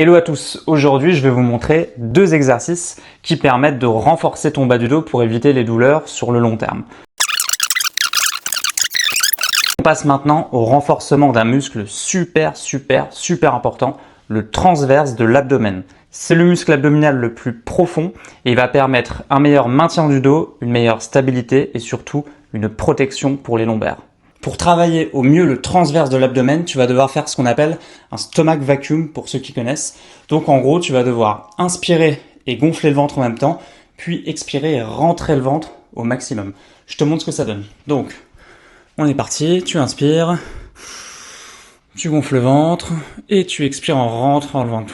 Hello à tous, aujourd'hui je vais vous montrer deux exercices qui permettent de renforcer ton bas du dos pour éviter les douleurs sur le long terme. On passe maintenant au renforcement d'un muscle super important, le transverse de l'abdomen. C'est le muscle abdominal le plus profond et il va permettre un meilleur maintien du dos, une meilleure stabilité et surtout une protection pour les lombaires. Pour travailler au mieux le transverse de l'abdomen, tu vas devoir faire ce qu'on appelle un stomach vacuum pour ceux qui connaissent. Donc en gros, tu vas devoir inspirer et gonfler le ventre en même temps, puis expirer et rentrer le ventre au maximum. Je te montre ce que ça donne. Donc, on est parti, tu inspires, tu gonfles le ventre et tu expires en rentrant le ventre.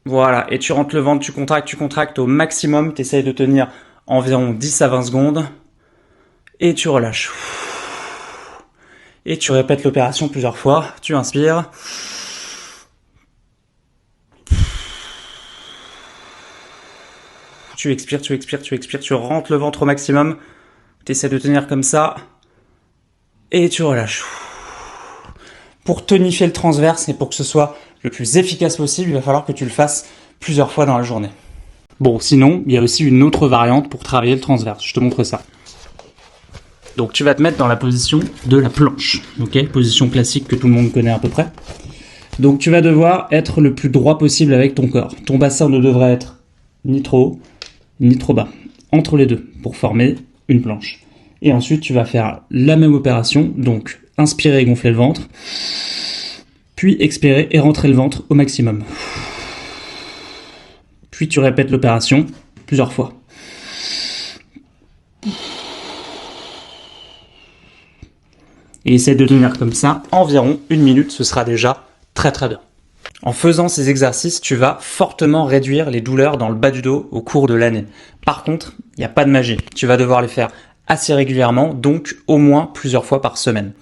Voilà, et tu rentres le ventre, tu contractes au maximum, tu essayes de tenir environ 10 à 20 secondes. Et tu relâches. Et tu répètes l'opération plusieurs fois. Tu inspires. Tu expires. Tu rentres le ventre au maximum. Tu essaies de tenir comme ça. Et tu relâches. Pour tonifier le transverse et pour que ce soit le plus efficace possible, il va falloir que tu le fasses plusieurs fois dans la journée. Bon, sinon, il y a aussi une autre variante pour travailler le transverse. Je te montre ça. Donc tu vas te mettre dans la position de la planche, ok, position classique que tout le monde connaît à peu près. Donc tu vas devoir être le plus droit possible avec ton corps. Ton bassin ne devrait être ni trop haut, ni trop bas, entre les deux, pour former une planche. Et ensuite tu vas faire la même opération, donc inspirer et gonfler le ventre, puis expirer et rentrer le ventre au maximum. Puis tu répètes l'opération plusieurs fois. Et essaie de tenir comme ça environ 1 minute, ce sera déjà très bien. En faisant ces exercices, tu vas fortement réduire les douleurs dans le bas du dos au cours de l'année. Par contre, il n'y a pas de magie. Tu vas devoir les faire assez régulièrement, donc au moins plusieurs fois par semaine.